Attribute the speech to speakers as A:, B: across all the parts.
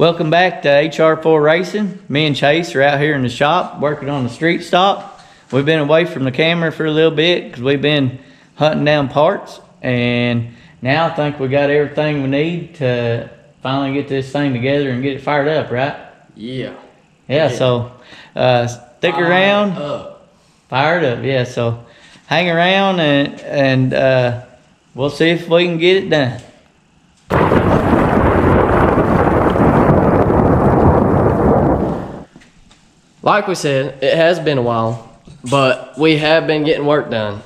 A: Welcome back to HR4 Racing. Me and Chase are out here in the shop working on the street stock. We've been away from the camera for a little bit because we've been hunting down parts, and now I think we got everything we need to finally get this thing together and get it fired up, right?
B: Yeah.
A: So stick around. Fired up, yeah. So hang around and we'll see if we can get it done.
B: Like we said, it has been a while, but we have been getting work done.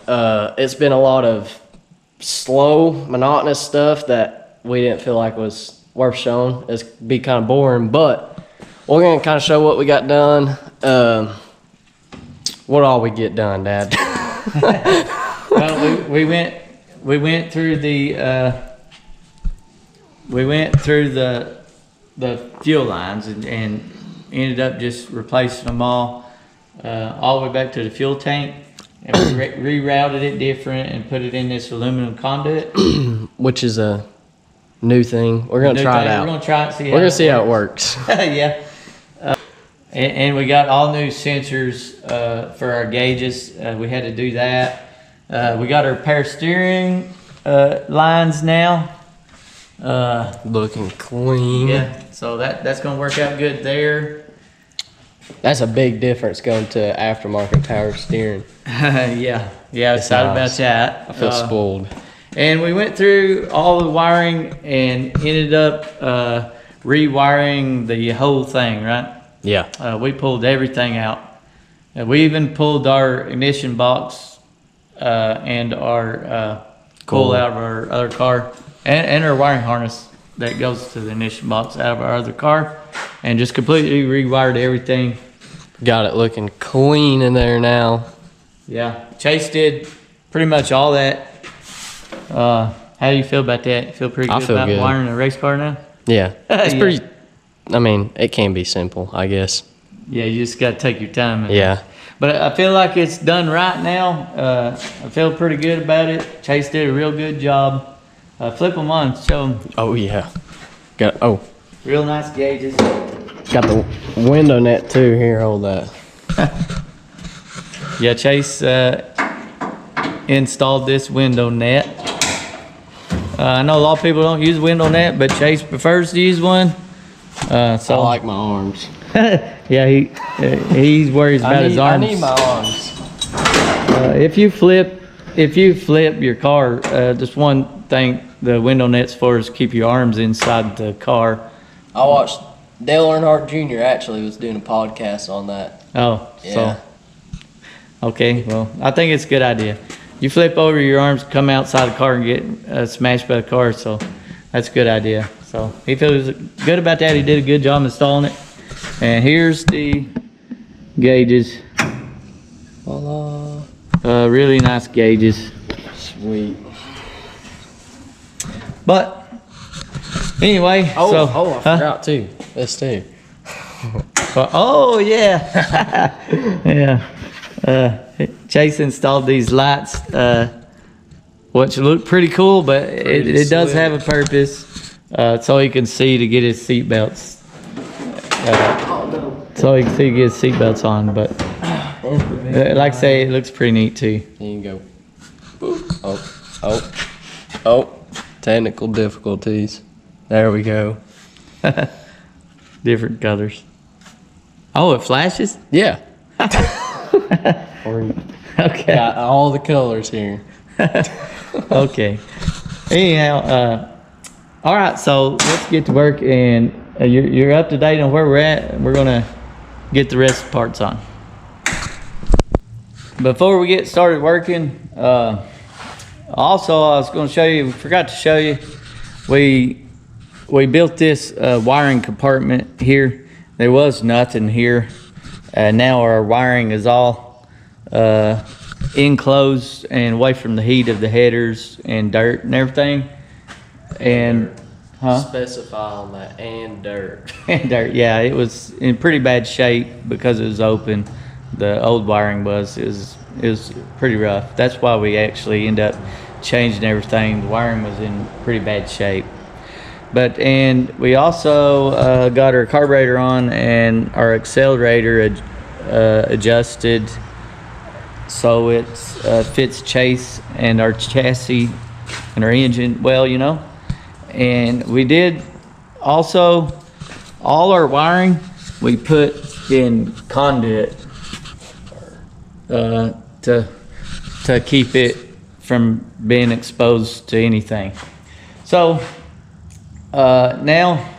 B: It's been a lot of slow, monotonous stuff that we didn't feel like was worth showing. It's be kind of boring, but we're gonna kind of show what we got done. What all we get done, Dad?
A: Well, we went through the fuel lines and ended up just replacing them all the way back to the fuel tank, and we rerouted it different and put it in this aluminum conduit,
B: Which is a new thing. We're gonna try it out.
A: We're gonna try it.
B: We're gonna see how it works.
A: Yeah. And we got all new sensors for our gauges. We had to do that. We got our power steering lines now.
B: Looking clean.
A: Yeah, so that's gonna work out good there.
B: That's a big difference going to aftermarket power steering.
A: Yeah, excited about that.
B: I feel spoiled.
A: And we went through all the wiring and ended up rewiring the whole thing, right?
B: Yeah.
A: We pulled everything out. We even pulled our ignition box and our coil out of our other car, and our wiring harness that goes to the ignition box out of our other car, and just completely rewired everything.
B: Got it looking clean in there now.
A: Yeah, Chase did pretty much all that. How do you feel about that? You feel pretty good
B: feel
A: about
B: good.
A: wiring a race car now?
B: Yeah. It's
A: Yeah.
B: pretty, I mean, it can be simple, I guess.
A: Yeah, you just got to take your time.
B: Yeah.
A: But I feel like it's done right now. I feel pretty good about it. Chase did a real good job. Flip them on, show them.
B: Oh, yeah.
A: Real nice gauges.
B: Got the window net too. Here, hold that.
A: Yeah, Chase installed this window net. I know a lot of people don't use window net, but Chase prefers to use one.
B: I like my arms.
A: Yeah, he worries about his arms.
B: I need my arms.
A: If you flip your car, just one thing the window net's for is keep your arms inside the car.
B: I watched Dale Earnhardt Jr. actually was doing a podcast on that.
A: Oh,
B: Yeah.
A: so okay. Well, I think it's a good idea. You flip over, your arms come outside the car and get smashed by the car, so that's a good idea. So he feels good about that. He did a good job installing it. And here's the gauges.
B: Voila.
A: Really nice gauges.
B: Sweet.
A: But anyway,
B: I
A: huh?
B: forgot too. This too.
A: Oh yeah, yeah. Chase installed these lights, which look pretty cool, but it does have a purpose, so he can see to get his seat belts. So he can see to get his seat belts on. But like I say, it looks pretty neat too.
B: There you go. Oh. Technical difficulties. There we go.
A: Different colors. Oh, it flashes?
B: Yeah.
A: Okay.
B: Got all the colors here.
A: Okay. Anyhow, all right, so let's get to work, and you're up to date on where we're at, and we're gonna get the rest of the parts on. Before we get started working, also I was gonna show you, forgot to show you, we built this wiring compartment here. There was nothing here. Now our wiring is all enclosed and away from the heat of the headers and dirt and everything. And
B: Specify on that, and dirt.
A: and dirt, yeah, it was in pretty bad shape because it was open. The old wiring was pretty rough. That's why we actually ended up changing everything. The wiring was in pretty bad shape. and we also got our carburetor on and our accelerator adjusted so it fits Chase and our chassis and our engine well, you know. And we did also, all our wiring we put in conduit to keep it from being exposed to anything. So now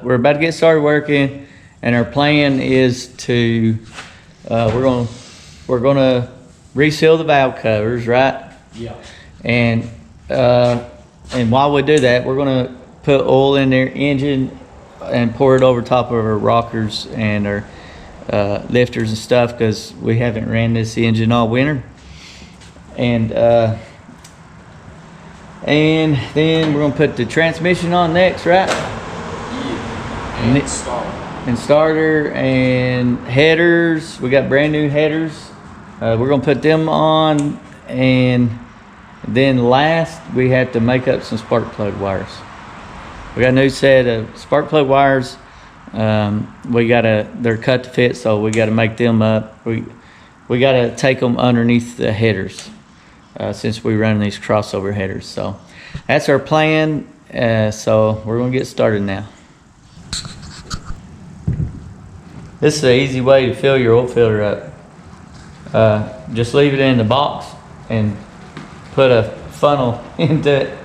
A: we're about to get started working, and our plan is to we're gonna reseal the valve covers, right?
B: Yeah.
A: And while we do that, we're gonna put oil in their engine and pour it over top of our rockers and our lifters and stuff, because we haven't ran this engine all winter. And then we're gonna put the transmission on next, right?
B: Yeah.
A: And starter and headers. We got brand new headers. We're gonna put them on, and then last we have to make up some spark plug wires. We got a new set of spark plug wires. They're cut to fit, so we gotta make them up. We gotta take them underneath the headers, since we run these crossover headers. So that's our plan. So we're gonna get started now. This is an easy way to fill your oil filter up. Just leave it in the box and put a funnel into it,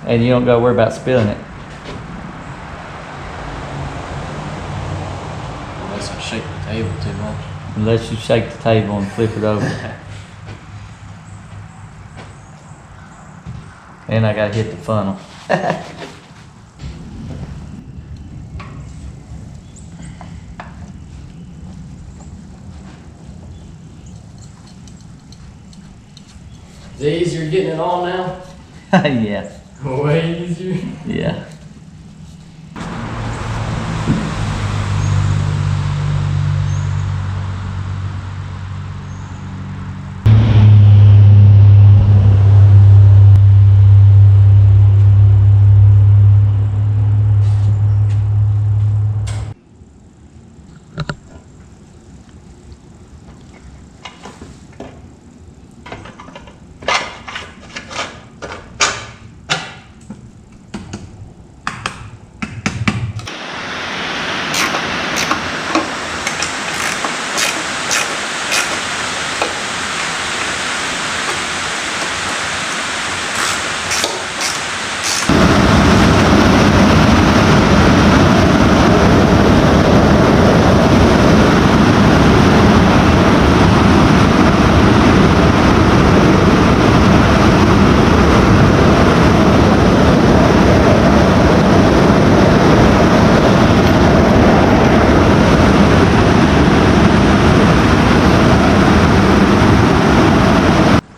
A: and you don't gotta worry about spilling it.
B: Unless I shake the table too much.
A: Unless you shake the table and flip it over. And I gotta hit the funnel.
B: Is it easier getting it on now?
A: Yeah,
B: Way easier.
A: yeah.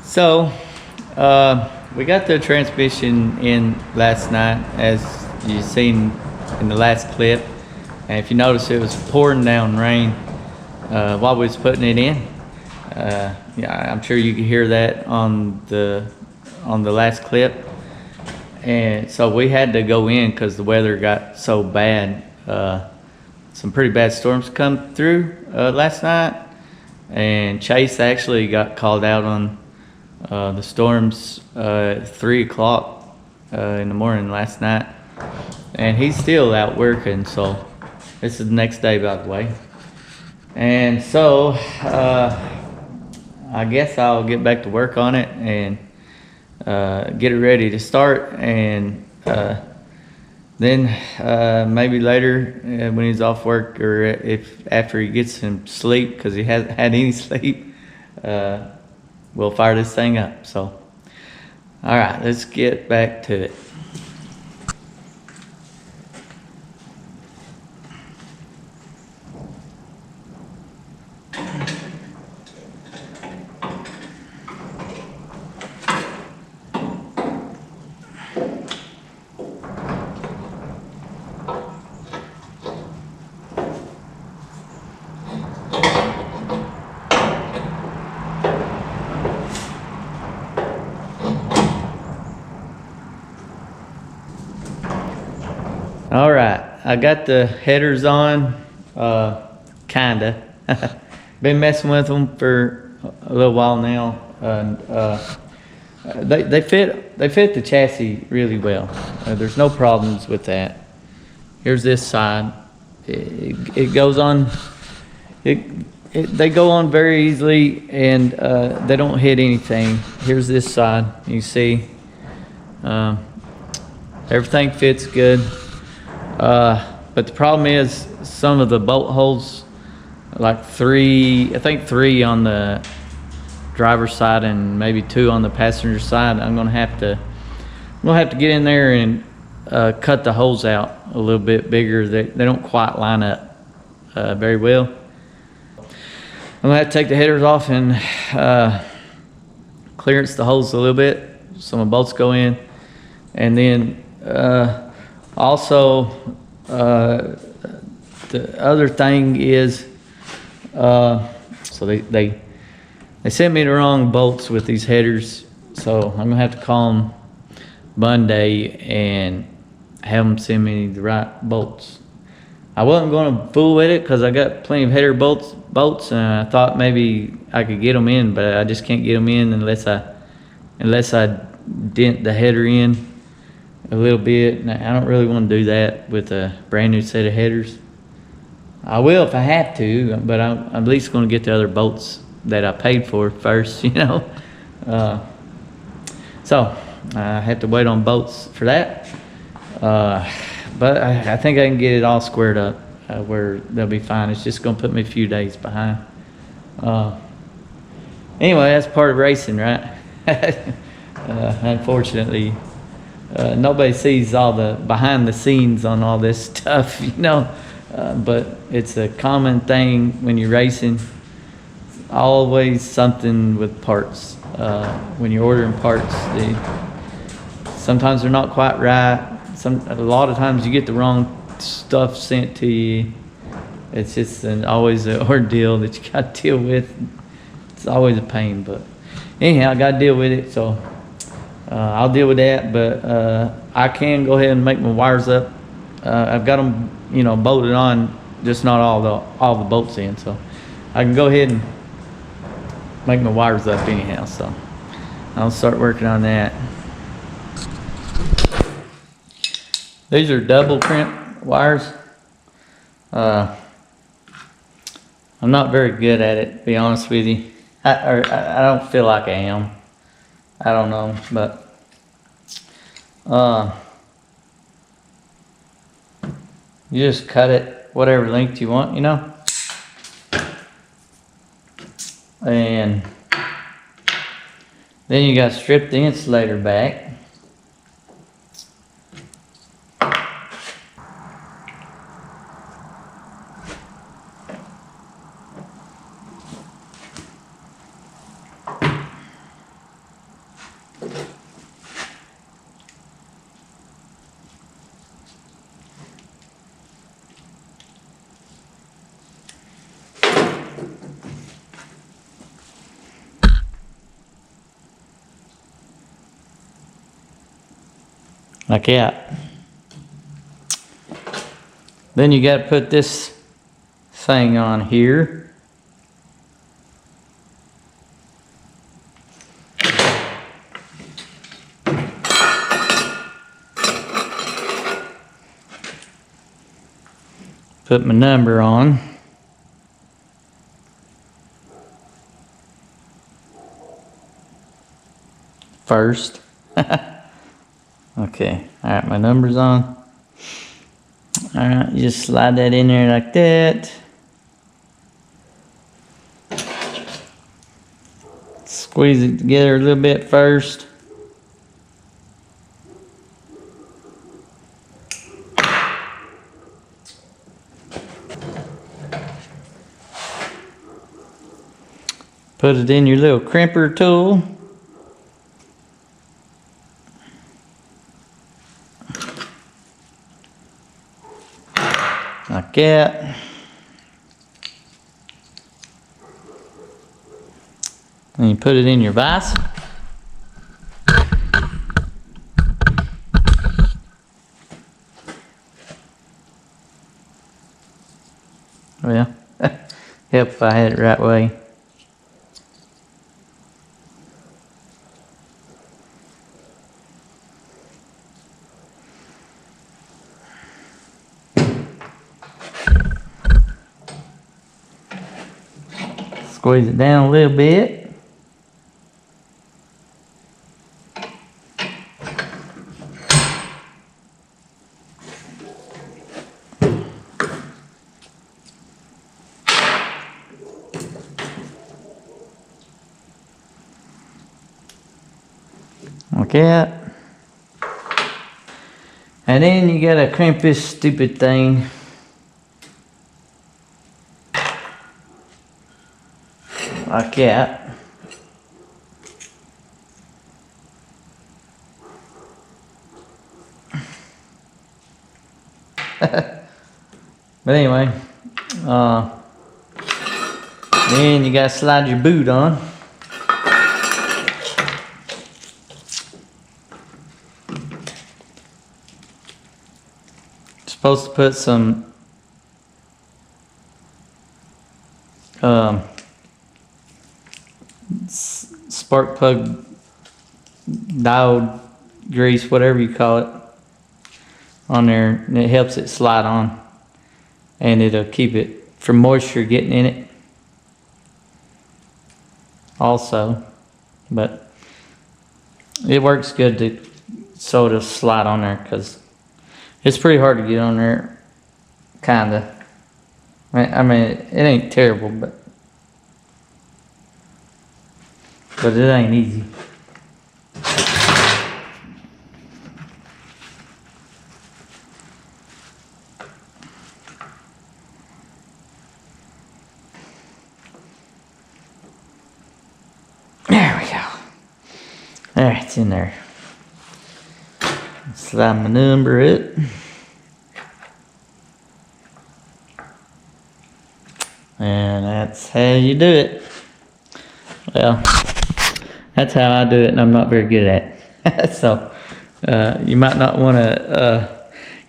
A: So, we got the transmission in last night, as you seen in the last clip. And if you notice, it was pouring down rain while we was putting it in. Yeah, I'm sure you could hear that on the last clip. And so we had to go in because the weather got so bad. Some pretty bad storms come through last night, and Chase actually got called out on the storms 3 o'clock in the morning last night, and he's still out working. So this is the next day, by the way. And so I guess I'll get back to work on it and get it ready to start, and then maybe later when he's off work, or if after he gets some sleep, because he hasn't had any sleep, we'll fire this thing up. So, all right, let's get back to it. I got the headers on, kinda. Been messing with them for a little while now, and they fit the chassis really well. There's no problems with that. Here's this side. It goes on. They go on very easily, and they don't hit anything. Here's this side. You see, everything fits good. But the problem is some of the bolt holes, like I think three on the driver's side and maybe 2 on the passenger side. I'm gonna have to get in there and cut the holes out a little bit bigger. They don't quite line up very well. I'm gonna have to take the headers off and clearance the holes a little bit so my bolts go in, and then also the other thing is so they sent me the wrong bolts with these headers, so I'm gonna have to call them Monday and have them send me the right bolts. I wasn't gonna fool with it because I got plenty of header bolts, and I thought maybe I could get them in, but I just can't get them in unless I dent the header in a little bit. And I don't really want to do that with a brand new set of headers. I will if I have to, but I'm at least going to get the other bolts that I paid for first, you know. So I have to wait on bolts for that. But I think I can get it all squared up where they'll be fine. It's just going to put me a few days behind. Anyway, that's part of racing, right? Unfortunately, nobody sees all the behind the scenes on all this stuff, you know. But it's a common thing when you're racing. Always something with parts. When you're ordering parts, sometimes they're not quite right. A lot of times you get the wrong stuff sent to you. It's just always an ordeal that you got to deal with. It's always a pain, but anyhow, I got to deal with it. So I'll deal with that. But I can go ahead and make my wires up. I've got them, you know, bolted on, just not all the bolts in. So I can go ahead and make my wires up anyhow. So I'll start working on that. These are double crimp wires. I'm not very good at it, to be honest with you. I don't feel like I am. I don't know, but you just cut it whatever length you want, you know. And then you got to strip the insulator back. Like that. Then you got to put this thing on here. Put my number on. First. Okay, alright, my number's on. Alright, you just slide that in there like that. Squeeze it together a little bit first. Put it in your little crimper tool. Like that. And you put it in your vise. Well, help if I had it right way. Squeeze it down a little bit. Like that. And then you gotta crimp this stupid thing. Like that. But anyway, then you gotta slide your boot on. Supposed to put some spark plug diode grease, whatever you call it, on there, and it helps it slide on, and it'll keep it from moisture getting in it also. But it works good to so it'll slide on there, because it's pretty hard to get on there, kinda. I mean, it ain't terrible, but it ain't easy. There we go. There, it's in there. Slide my number it. And that's how you do it. Well, that's how I do it, and I'm not very good at it. So, you might not want to,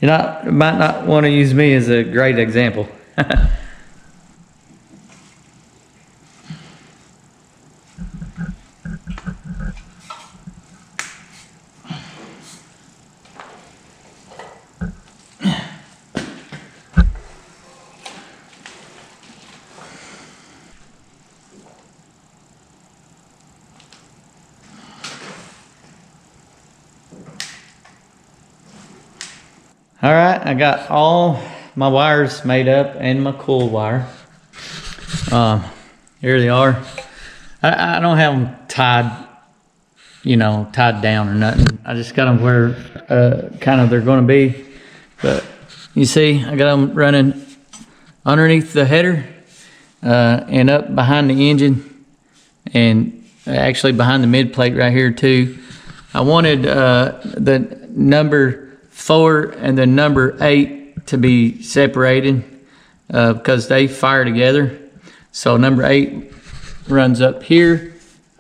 A: might not want to use me as a great example. All right, I got all my wires made up and my coil wire. Here they are. I don't have them tied, tied down or nothing. I just got them where kind of they're going to be. But you see, I got them running underneath the header and up behind the engine, and actually behind the mid plate right here too. I wanted the number 4 and the number 8 to be separated because they fire together. So number 8 runs up here,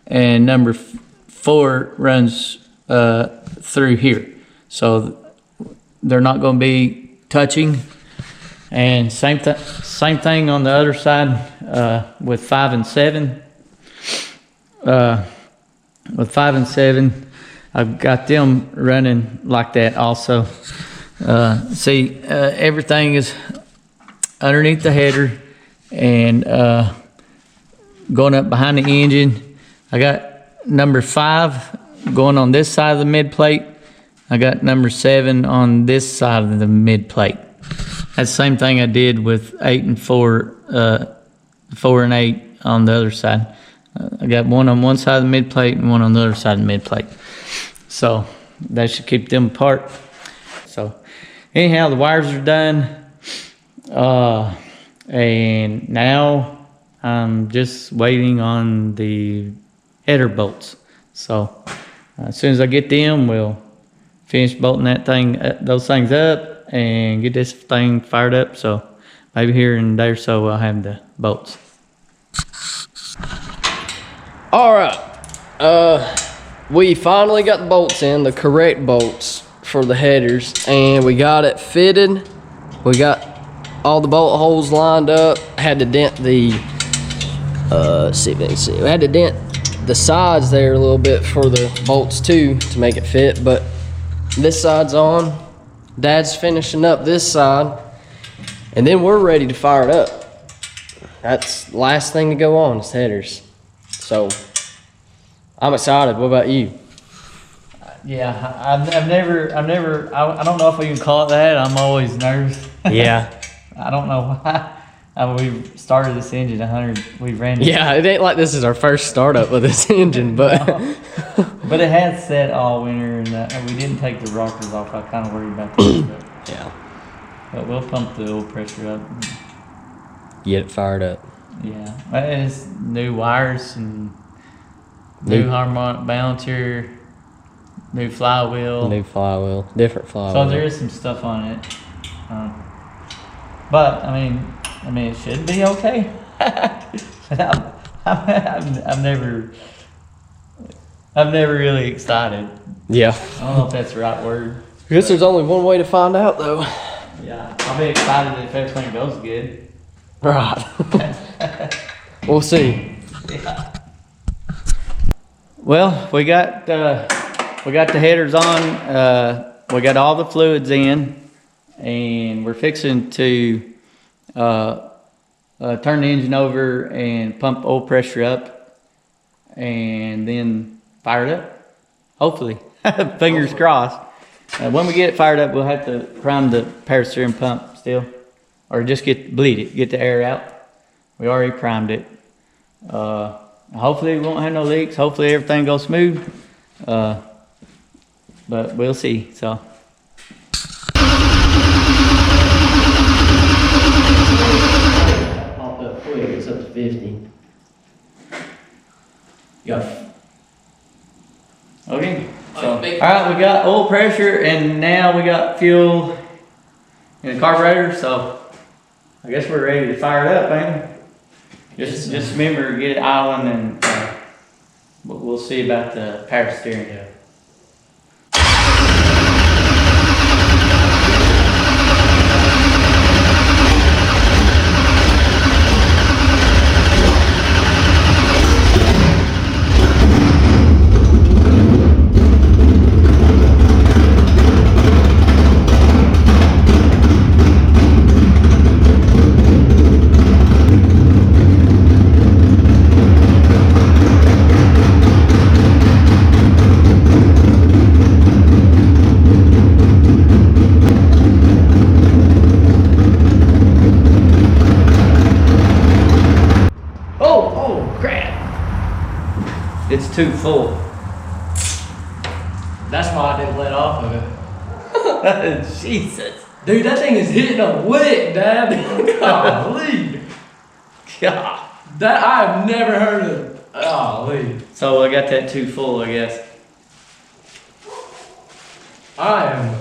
A: and number 4 runs through here. So they're not going to be touching. And same thing on the other side with 5 and 7. With 5 and 7. I've got them running like that also. See, everything is underneath the header and going up behind the engine. I got number 5 going on this side of the mid plate. I got number 7 on this side of the mid plate. That's the same thing I did with 8 and 4, 4 and 8 on the other side. I got one on one side of the mid plate and one on the other side of the mid plate. So that should keep them apart. So anyhow, the wires are done. And now I'm just waiting on the header bolts. So as soon as I get them, we'll finish bolting those things up and get this thing fired up. So maybe here in a day or so, I'll have the bolts.
B: All right. We finally got the bolts in, the correct bolts for the headers, and we got it fitted. We got all the bolt holes lined up. Had to dent the, let's see if they can see. We had to dent the sides there a little bit for the bolts too to make it fit, but this side's on. Dad's finishing up this side, and then we're ready to fire it up. That's the last thing to go on is headers. So I'm excited. What about you?
A: Yeah, I've never, I don't know if we can call it that. I'm always nervous.
B: Yeah.
A: I don't know why. We started this engine 100, we ran it.
B: Yeah, it ain't like this is our first startup with this engine, but
A: But it has set all winter, and we didn't take the rockers off. I kind of worried about that.
B: yeah,
A: But we'll pump the oil pressure up.
B: get it fired up.
A: Yeah, it's new wires and new harmonic balancer, new flywheel.
B: New flywheel, different flywheel.
A: So there is some stuff on it. But I mean, it should be okay. I'm never really excited.
B: Yeah.
A: I don't know if that's the right word.
B: I guess there's only one way to find out, though.
A: Yeah, I'll be excited if everything goes good.
B: Right. We'll see.
A: Yeah. Well, we got the headers on. We got all the fluids in, and we're fixing to turn the engine over and pump oil pressure up, and then fire it up. Hopefully, fingers crossed. When we get it fired up, we'll have to prime the power steering pump still, or just bleed it, get the air out. We already primed it. Hopefully we won't have no leaks. Hopefully everything goes smooth. But we'll see. So.
B: Popped up quick. It's up to 50. Yeah.
A: Okay. So, all right, we got oil pressure, and now we got fuel in the carburetor. So I guess we're ready to fire it up, ain't we? Just remember to get it idling, and we'll see about the power steering.
B: Yeah.
A: Oh, crap! It's too full.
B: That's why I didn't let off of it.
A: Jesus.
B: Dude, that thing is hitting a lick, Dad. Golly.
A: God.
B: That I have never heard of. Golly.
A: So I got that too full, I guess.
B: I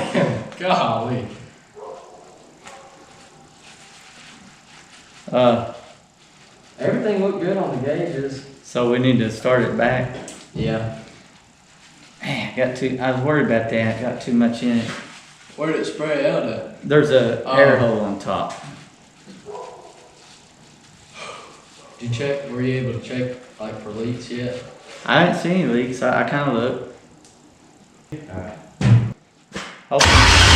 B: am. Golly. Everything looked good on the gauges.
A: So we need to start it back.
B: Yeah.
A: Man, I was worried about that. Got too much in it.
B: Where did it spray out at?
A: There's a air hole on top.
B: Did you check? Were you able to check like for leaks yet?
A: I didn't see any leaks. I kind of looked.
B: Alright.
A: Hopefully.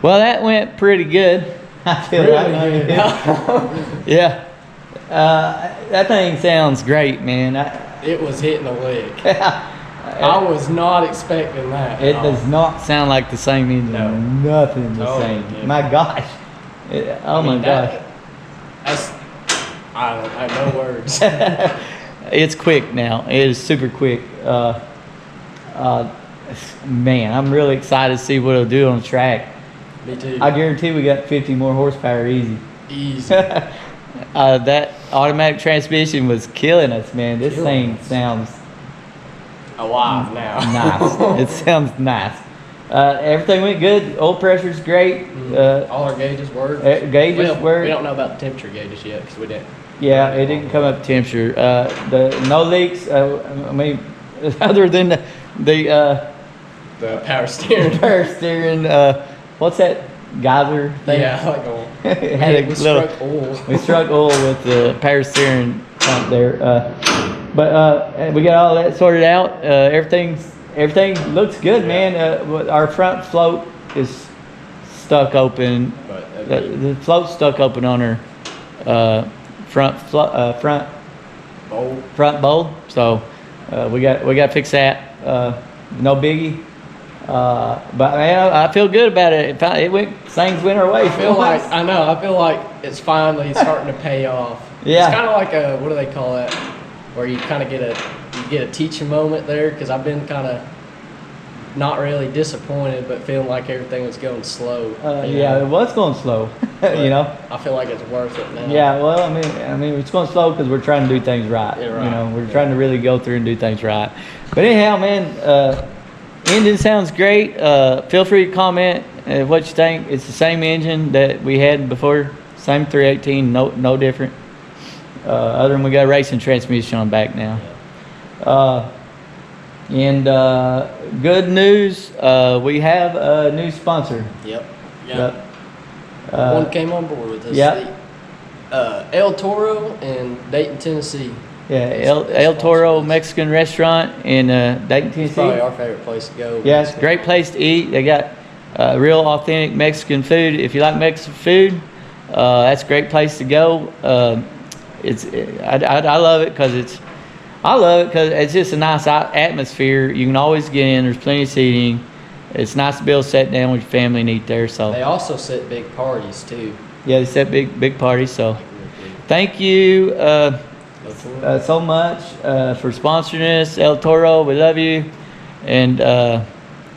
A: Well, that went pretty good. I feel
B: Really
A: like. Yeah. That thing sounds great, man.
B: It was hitting a lick. I was not expecting that.
A: It does not sound like the same engine.
B: No.
A: Nothing the
B: Oh,
A: same.
B: yeah.
A: My gosh. Oh my gosh.
B: That's. I I have no words.
A: It's quick now. It is super quick. Man, I'm really excited to see what it'll do on the track.
B: Me too.
A: I guarantee we got 50 more horsepower easy.
B: Easy.
A: That automatic transmission was killing us, man. This
B: Killing
A: thing
B: us.
A: sounds
B: Alive now.
A: nice. It sounds nice. Everything went good. Oil pressure's great.
B: All our gauges work.
A: Gauges
B: Well,
A: work.
B: We don't know about the temperature gauges yet because we didn't.
A: Yeah, it didn't come up to temperature. The no leaks. I mean, other than the
B: The power steering.
A: power steering. What's that geyser thing?
B: Yeah, like oil.
A: It had a
B: we
A: little.
B: struck oil.
A: We struck oil with the power steering pump there. But we got all that sorted out. Everything looks good, man. Our front float is stuck open.
B: But
A: The float's stuck open on her front bowl. So we got to fix that. No biggie. But man, I feel good about it. Things went our way.
B: I feel like it's finally starting to pay off.
A: Yeah.
B: It's kind of like a, what do they call that? Where you kind of get a teaching moment there, because I've been kind of not really disappointed, but feeling like everything was going slow. you
A: Yeah,
B: know?
A: it was going slow.
B: But
A: You know.
B: I feel like it's worth it now.
A: Yeah, well, I mean, it's going slow because we're trying to do things right.
B: Yeah, right.
A: You know, we're trying to really go through and do things right. But anyhow, man, engine sounds great. Feel free to comment what you think. It's the same engine that we had before, same 318, no different. Other than we got a racing transmission on back now. And good news, we have a new sponsor.
B: Yep.
A: Yep.
B: One came on board with us.
A: Yep.
B: El Toro in Dayton, Tennessee.
A: Yeah, El Toro Mexican restaurant in Dayton,
B: It's probably
A: Tennessee.
B: our favorite place to go.
A: Yeah, it's a great place to eat. They got real authentic Mexican food. If you like Mexican food, that's a great place to go. I love it because it's just a nice atmosphere. You can always get in. There's plenty of seating. It's nice to be able to sit down with your family and eat there. So
B: They also set big parties too.
A: yeah, they set big parties. So thank you
B: El Toro.
A: so much for sponsoring us, El Toro. We love you, and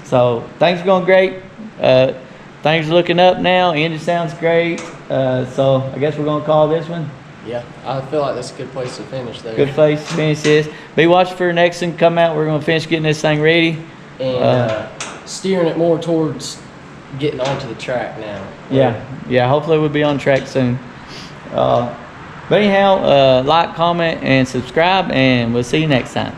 A: so things are going great. Things are looking up now. Engine sounds great. So I guess we're gonna call this one.
B: Yeah, I feel like that's a good place to finish there.
A: Good place to finish this. Be watching for the next one come out. We're gonna finish getting this thing ready.
B: And steering it more towards getting onto the track now.
A: Yeah. Hopefully we'll be on track soon. But anyhow, like, comment, and subscribe, and we'll see you next time.